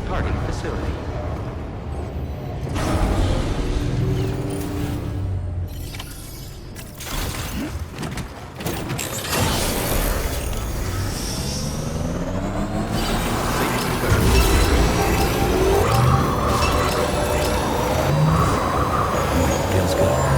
departing facility. Feels good.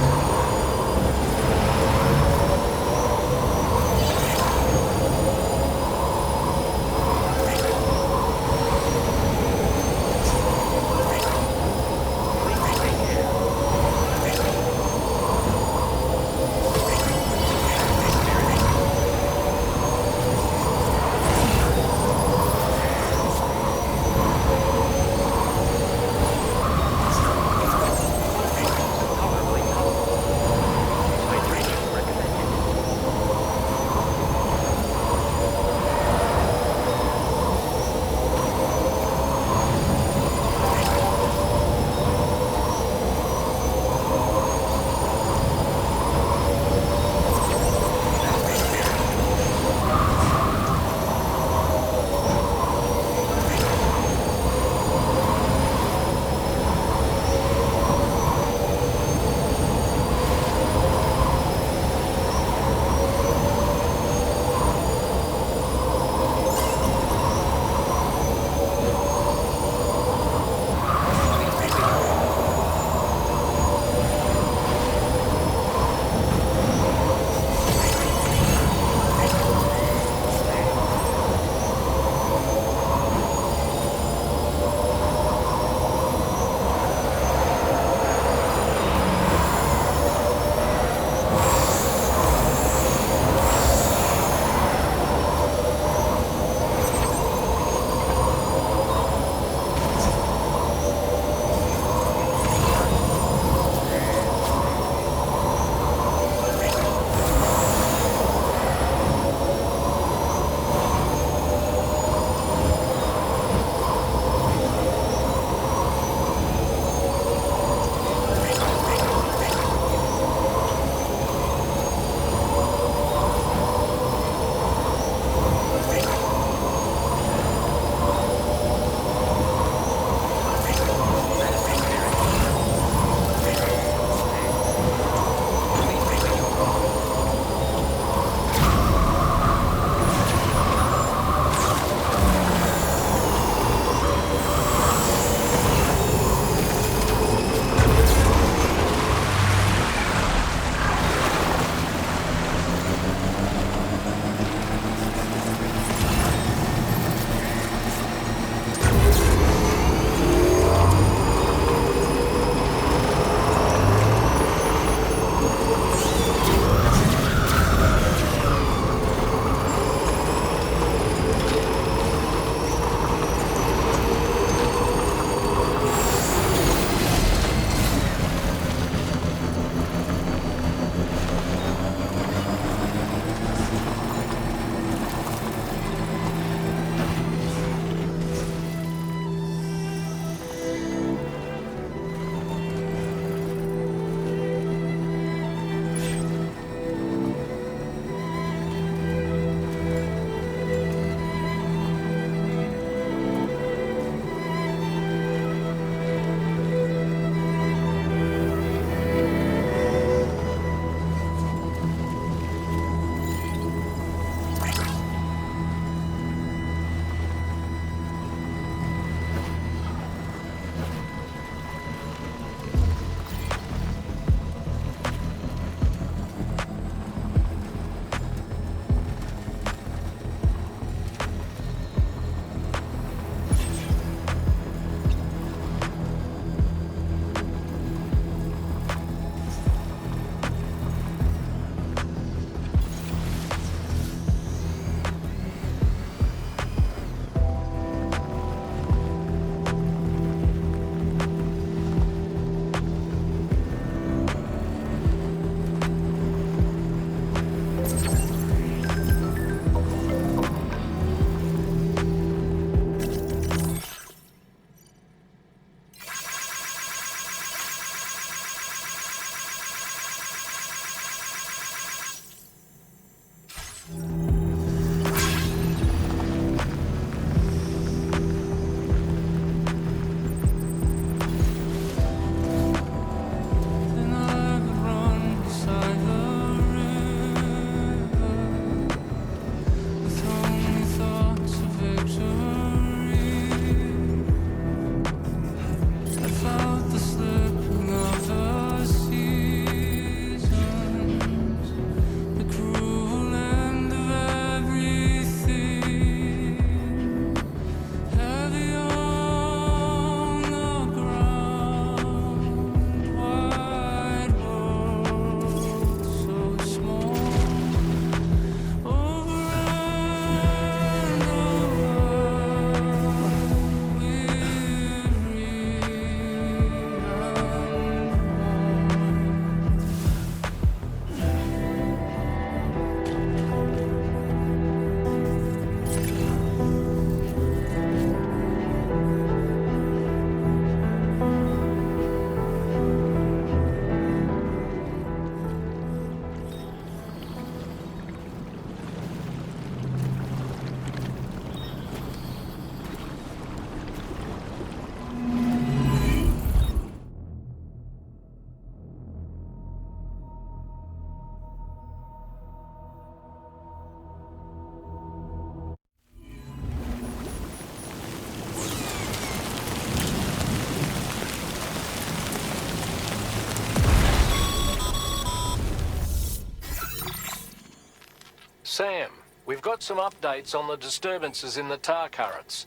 Sam, we've got some updates on the disturbances in the tar currents.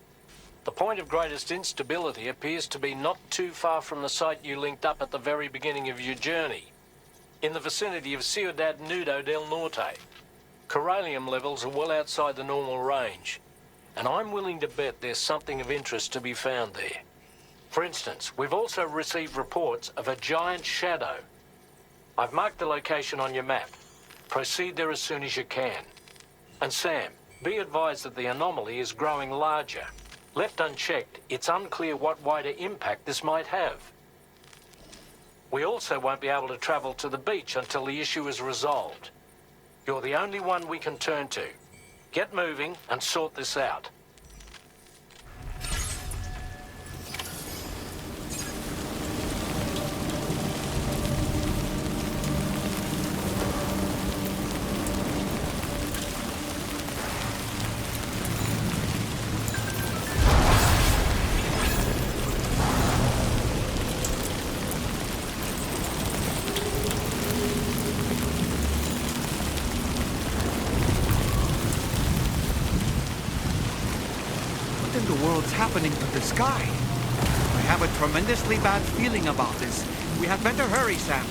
The point of greatest instability appears to be not too far from the site you linked up at the very beginning of your journey, in the vicinity of Ciudad Nudo del Norte. Corallium levels are well outside the normal range, and I'm willing to bet there's something of interest to be found there. For instance, we've also received reports of a giant shadow. I've marked the location on your map. Proceed there as soon as you can. And Sam, be advised that the anomaly is growing larger. Left unchecked, it's unclear what wider impact this might have. We also won't be able to travel to the beach until the issue is resolved. You're the only one we can turn to. Get moving and sort this out. Happening to the sky. I have a tremendously bad feeling about this. We had better hurry, Sam.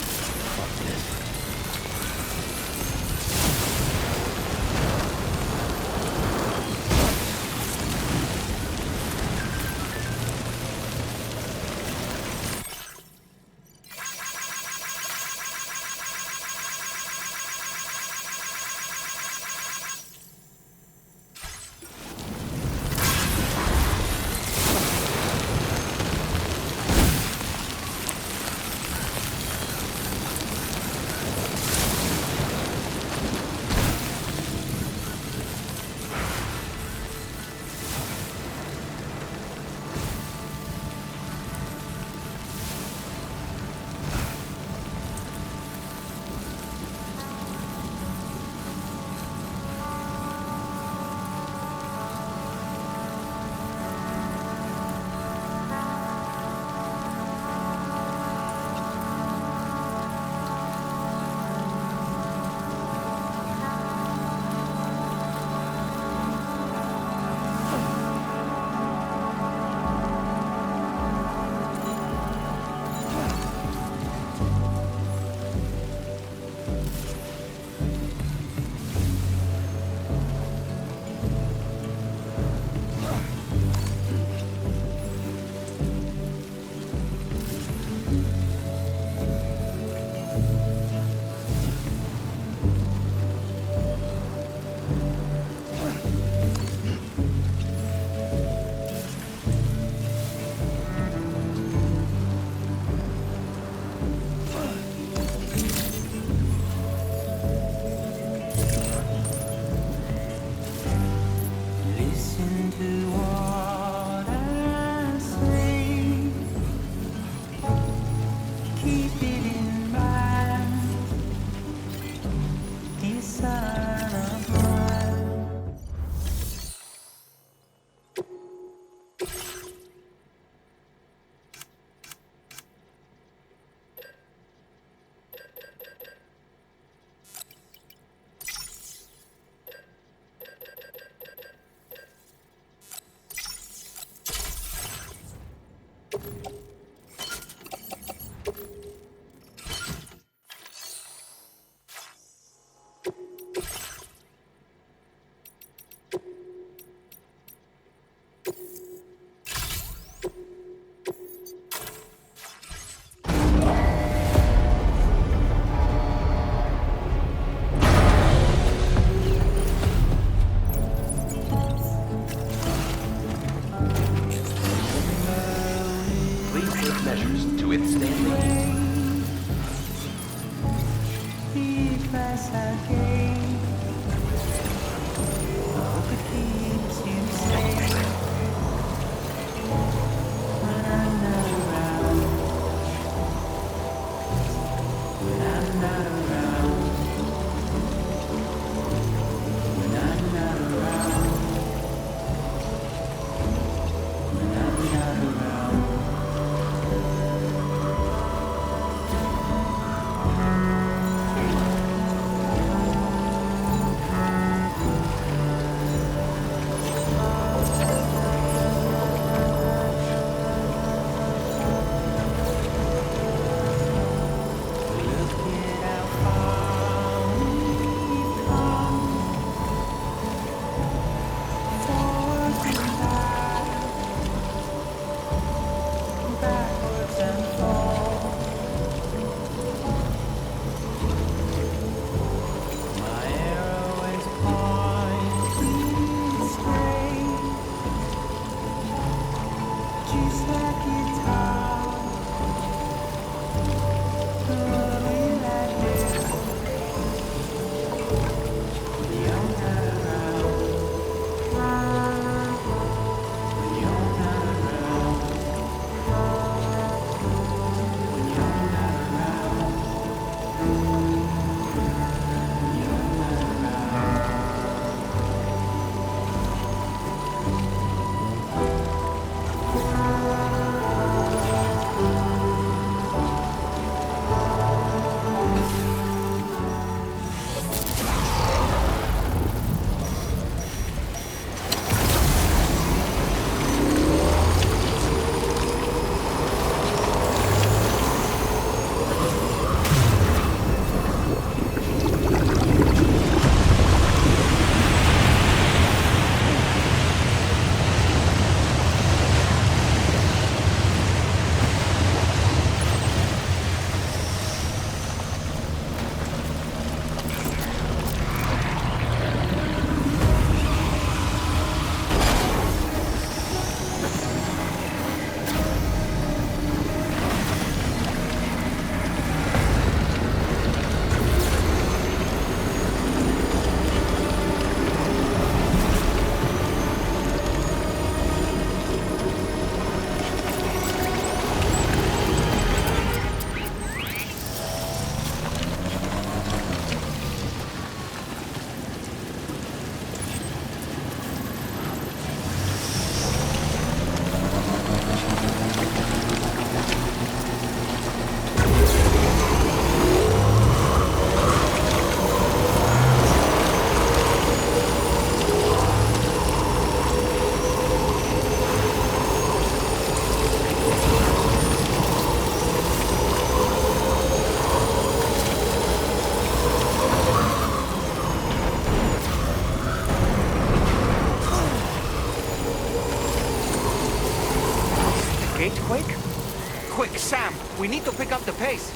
Gatequake? Quick, Sam! We need to pick up the pace!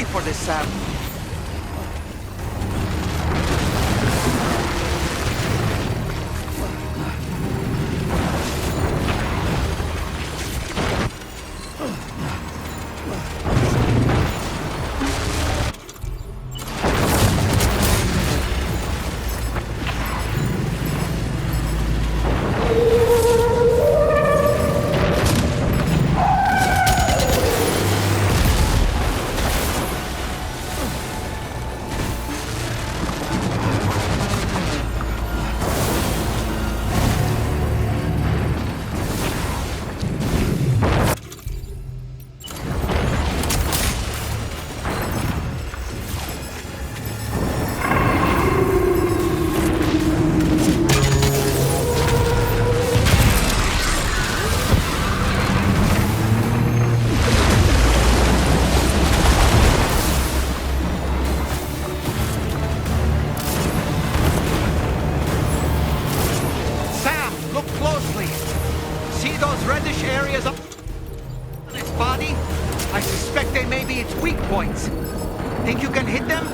For this, Sam. reddish areas on its body? I suspect they may be its weak points. Think you can hit them?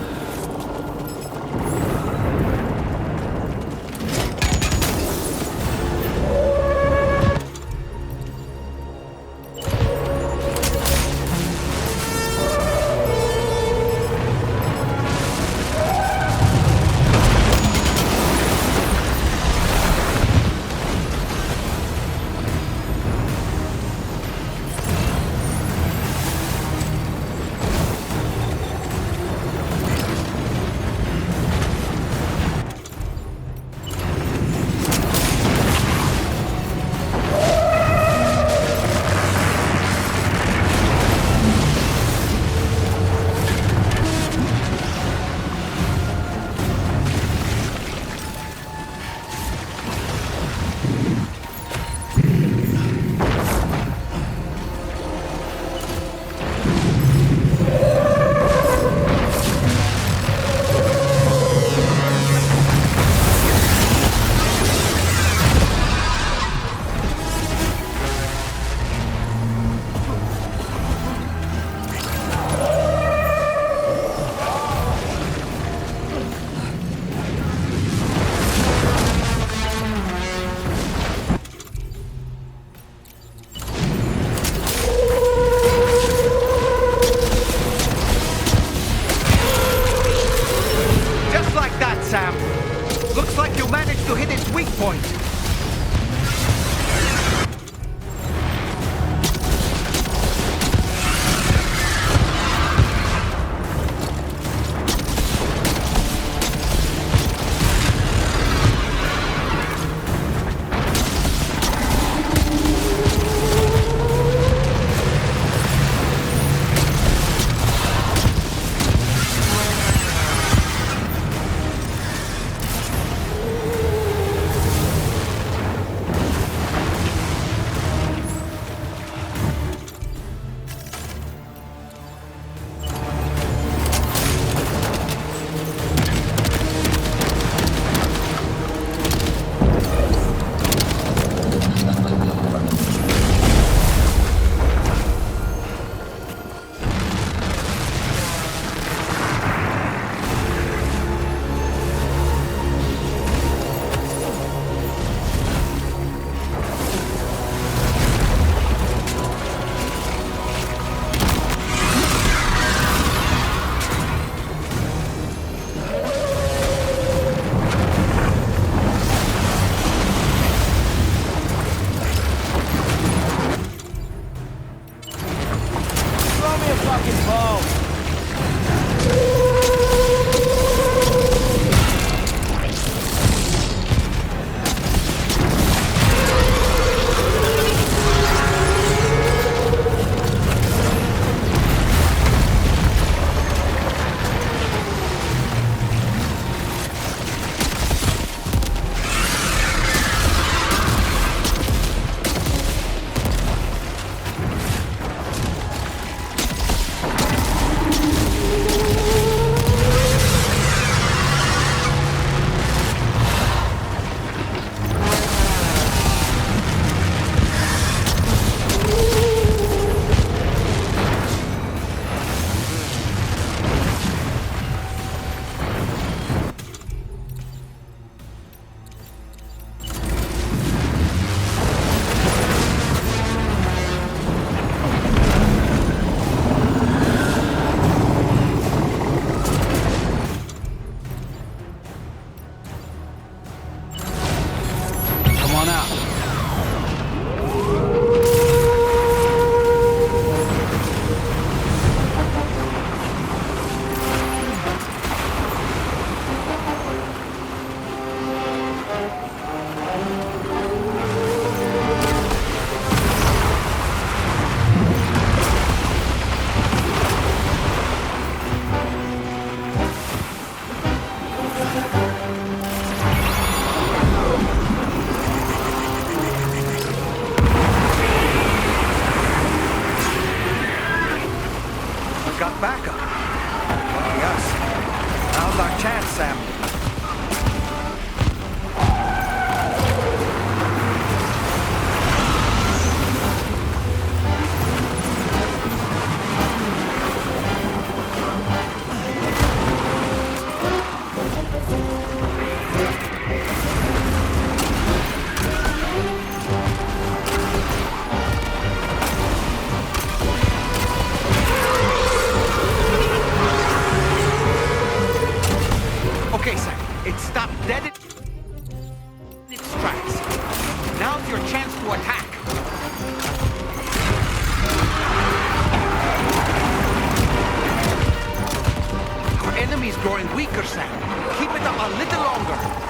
to attack. Our enemy's growing weaker, Sam. Keep it up a little longer.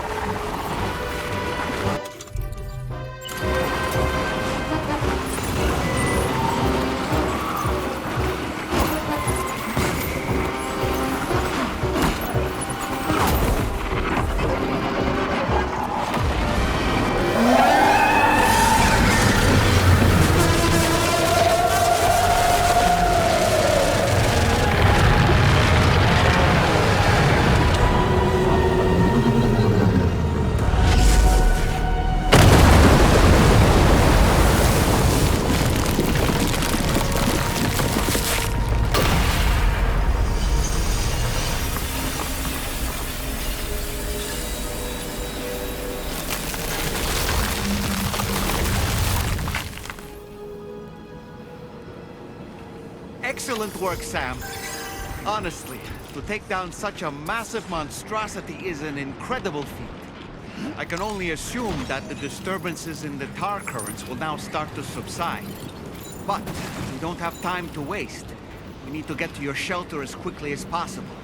Excellent work, Sam. Honestly, to take down such a massive monstrosity is an incredible feat. I can only assume that the disturbances in the tar currents will now start to subside. But we don't have time to waste. We need to get to your shelter as quickly as possible.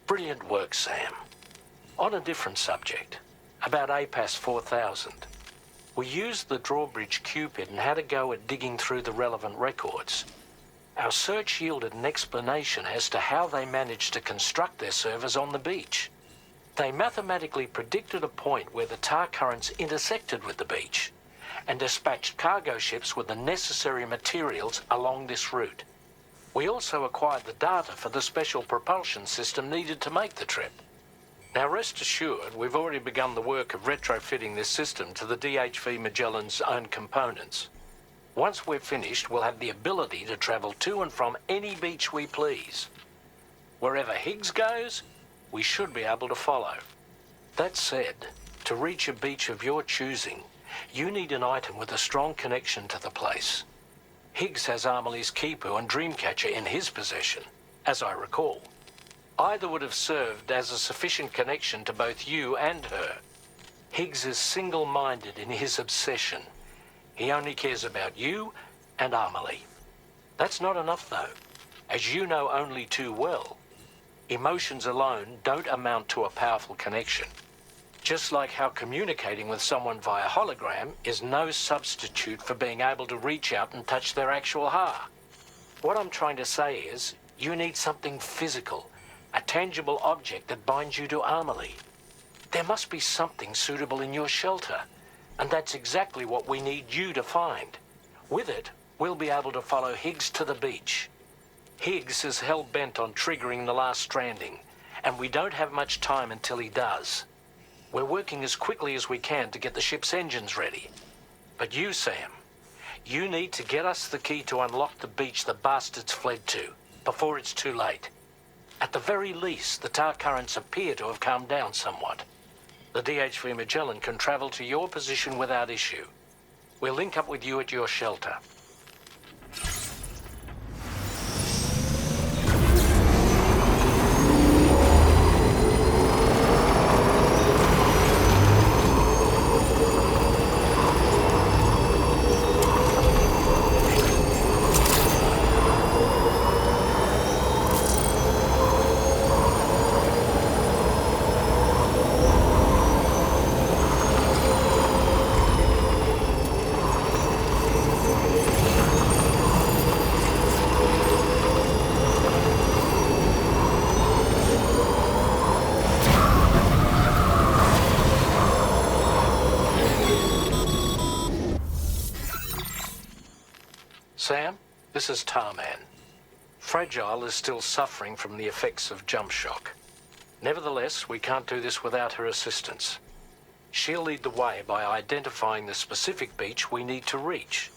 Brilliant work, Sam. On a different subject, about APAS 4000. We used the drawbridge Cupid and had a go at digging through the relevant records. Our search yielded an explanation as to how they managed to construct their servers on the beach. They mathematically predicted a point where the tar currents intersected with the beach and dispatched cargo ships with the necessary materials along this route. We also acquired the data for the special propulsion system needed to make the trip. Now rest assured, we've already begun the work of retrofitting this system to the DHV Magellan's own components. Once we're finished, we'll have the ability to travel to and from any beach we please. Wherever Higgs goes, we should be able to follow. That said, to reach a beach of your choosing, you need an item with a strong connection to the place. Higgs has Amelie's Kipu and Dreamcatcher in his possession, as I recall. Either would have served as a sufficient connection to both you and her. Higgs is single-minded in his obsession. He only cares about you and Amelie. That's not enough, though. As you know only too well, emotions alone don't amount to a powerful connection. Just like how communicating with someone via hologram is no substitute for being able to reach out and touch their actual heart. What I'm trying to say is, you need something physical, a tangible object that binds you to Amelie. There must be something suitable in your shelter, and that's exactly what we need you to find. With it, we'll be able to follow Higgs to the beach. Higgs is hell-bent on triggering the last stranding, and we don't have much time until he does. We're working as quickly as we can to get the ship's engines ready. But you, Sam, you need to get us the key to unlock the beach the bastards fled to, before it's too late. At the very least, the tar currents appear to have calmed down somewhat. The DHV Magellan can travel to your position without issue. We'll link up with you at your shelter. This is Tarman. Fragile is still suffering from the effects of jump shock. Nevertheless, we can't do this without her assistance. She'll lead the way by identifying the specific beach we need to reach.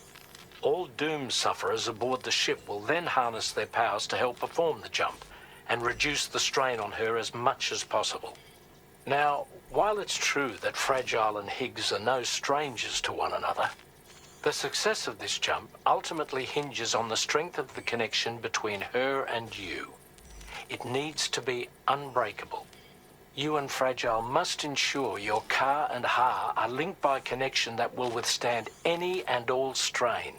All doom sufferers aboard the ship will then harness their powers to help perform the jump and reduce the strain on her as much as possible. Now, while it's true that Fragile and Higgs are no strangers to one another, the success of this jump ultimately hinges on the strength of the connection between her and you. It needs to be unbreakable. You and Fragile must ensure your Ka and Ha are linked by a connection that will withstand any and all strain.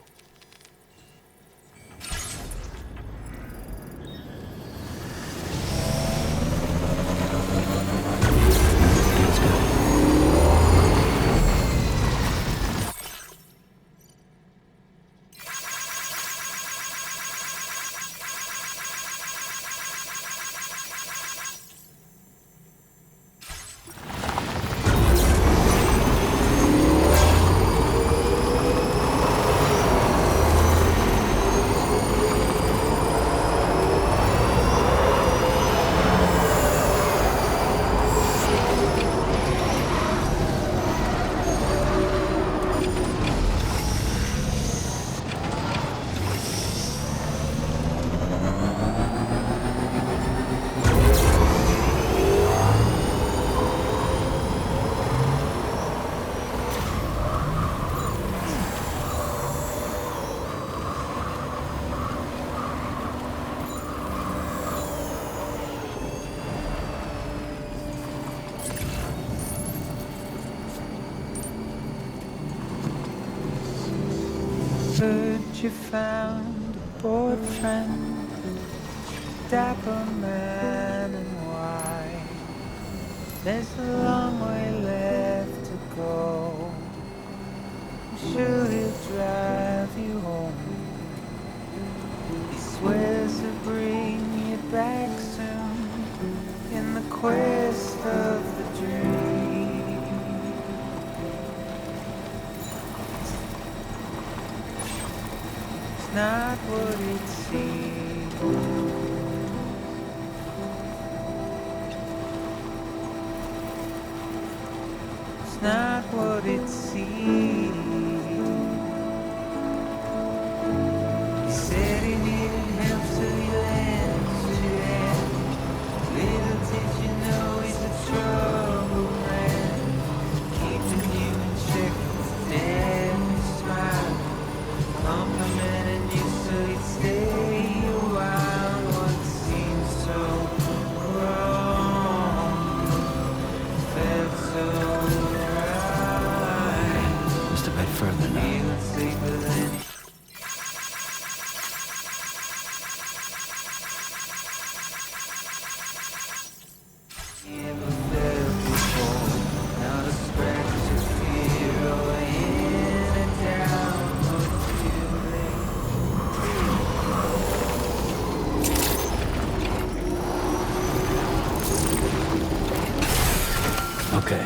Heard you found a boyfriend, dapper man and white. There's a long way left to go. I'm sure he'll drive you home. He swears to bring you back soon in the quest of the dream. Not what it seems. It's not what it seems. He said he needed help, so he lent you hand. Little did you know he's a trouble man, keeping you in check with every smile, complimenting you so you'd stay a while. What seemed so wrong felt so right. Just a bit further now. Feeling safer than you ever felt before. Not a scratch of fear or any doubt. But too late. Okay.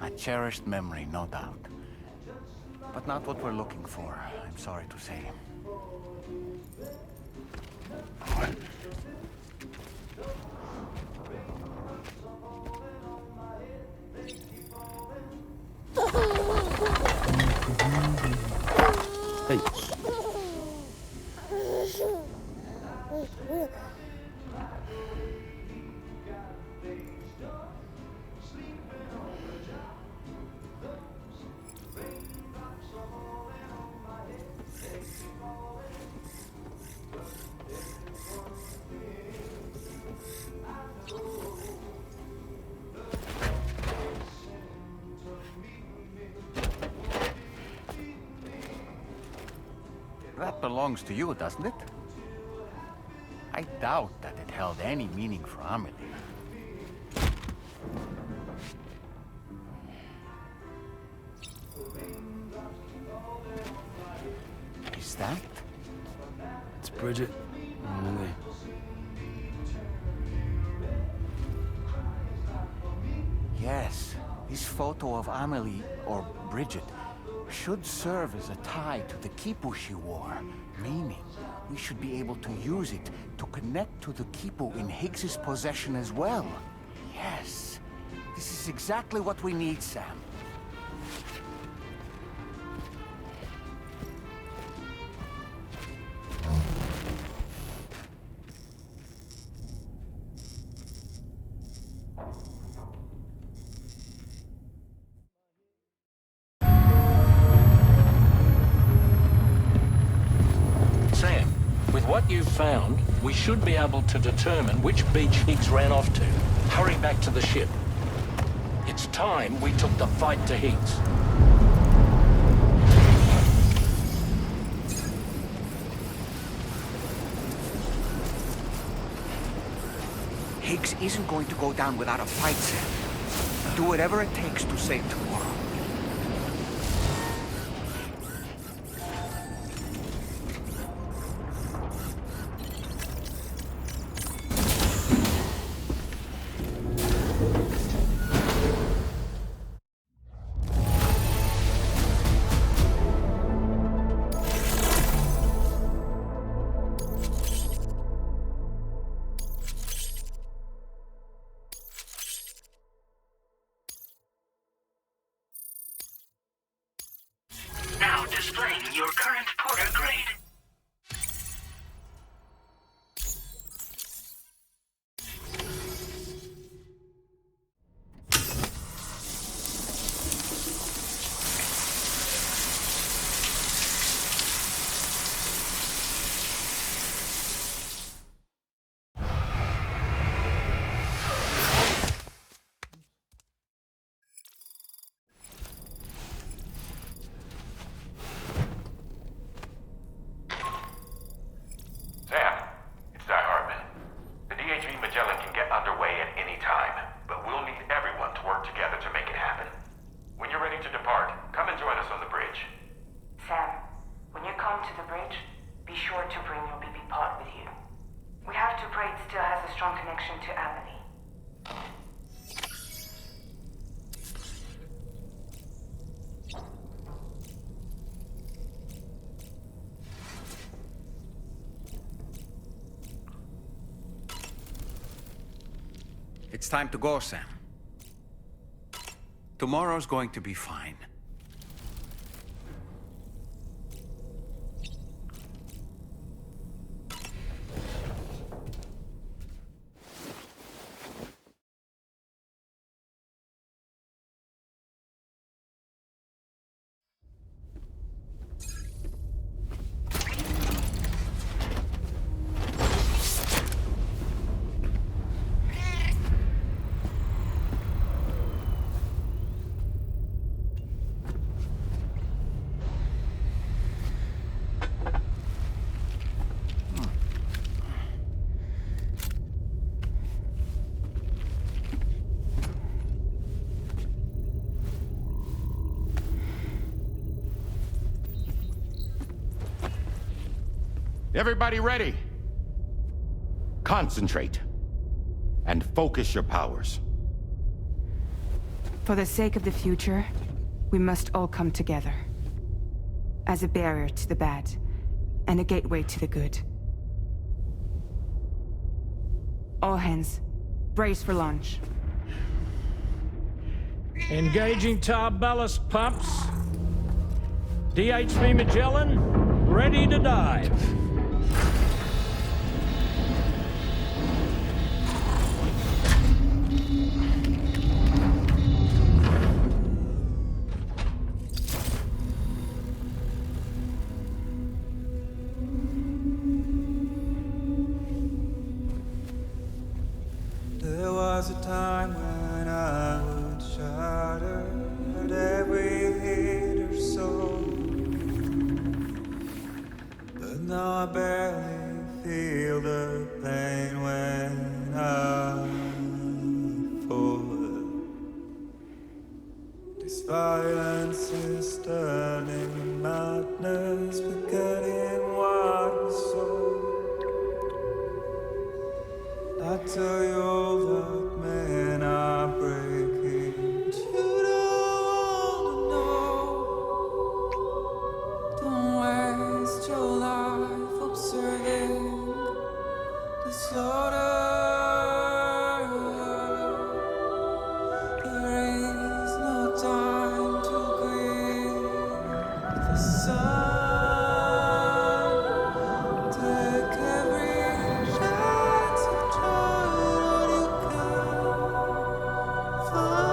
A cherished memory, no doubt. But not what we're looking for, I'm sorry to say. Hey. That belongs to you, doesn't it? I doubt that it held any meaning for Amelie. Is that? It's Bridget. Amelie. Yes, this photo of Amelie, or Bridget, should serve as a tie to the quipu she wore, meaning we should be able to use it to connect to the quipu in Higgs's possession as well. Yes, this is exactly what we need, Sam. Sam, with what you've found, we should be able to determine which beach Higgs ran off to. Hurry back to the ship. It's time we took the fight to Higgs. Higgs isn't going to go down without a fight, Sam. Do whatever it takes to save tomorrow. Now displaying your current porter grade. It's time to go, Sam. Tomorrow's going to be fine. Everybody ready? Concentrate. And focus your powers. For the sake of the future, we must all come together. As a barrier to the bad, and a gateway to the good. All hands, brace for launch. Engaging tar ballast pumps. DHV Magellan, ready to dive. There was a time when I would shatter at every hit or so, but now I barely feel the pain when I fall. This violence is turning madness, forgetting what was sold. I tell you all that men are breaking, but you don't know. Don't waste your life observing the slaughter. There is no time to grieve the sun. Take every chance of joy you can find.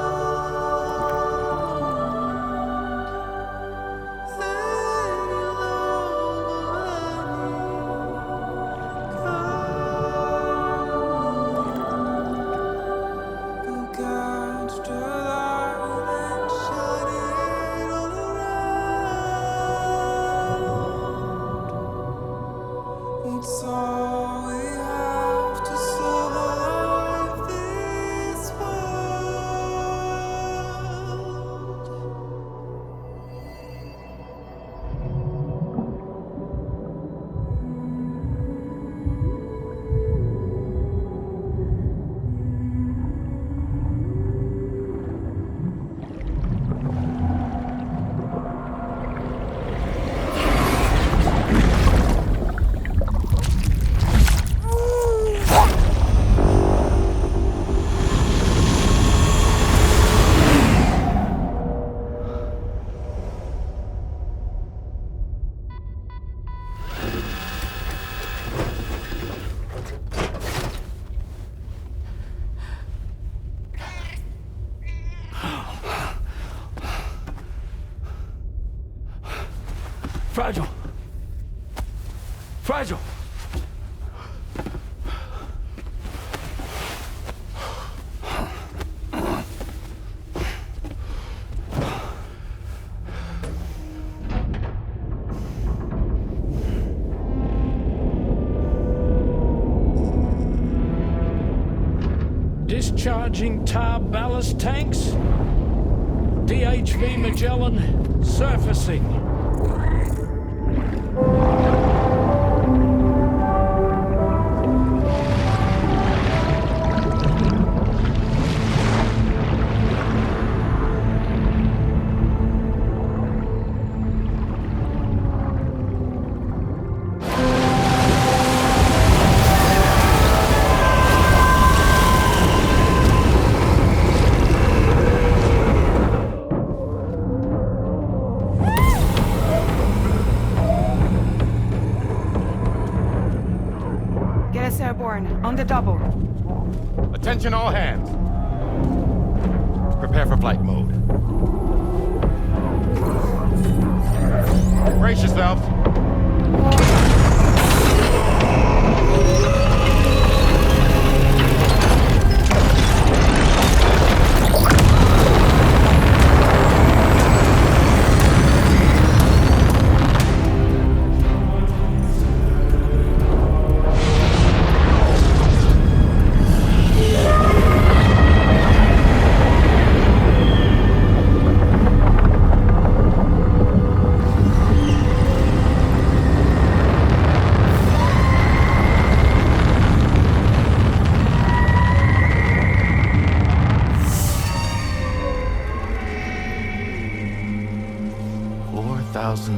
Let your love go catch the light and shine it all around. It's all we have to survive this world. Fragile! Fragile! Discharging tar ballast tanks. DHV Magellan surfacing. On the double. Attention all hands. Prepare for flight mode. Brace yourselves.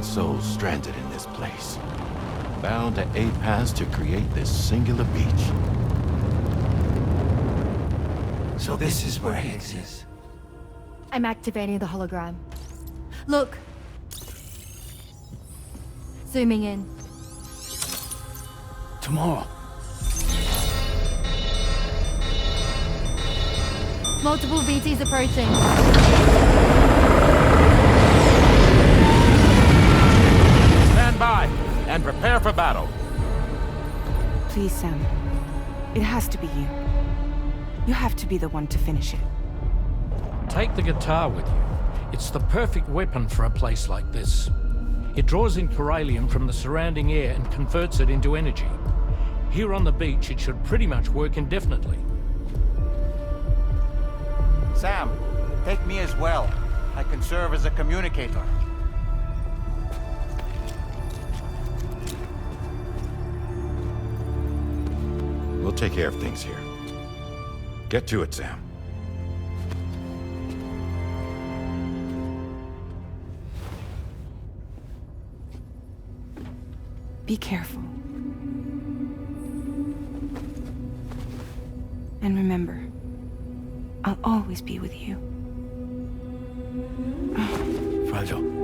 Souls stranded in this place, bound to 8 paths to create this singular beach. So this is where Higgs is. I'm activating the hologram. Look! Zooming in. Tomorrow. Multiple VTs approaching. Stand by and prepare for battle. Please, Sam. It has to be you. You have to be the one to finish it. Take the guitar with you. It's the perfect weapon for a place like this. It draws in chiralium from the surrounding air and converts it into energy. Here on the beach, it should pretty much work indefinitely. Sam, take me as well. I can serve as a communicator. We'll take care of things here. Get to it, Sam. Be careful. And remember, I'll always be with you. Fragile.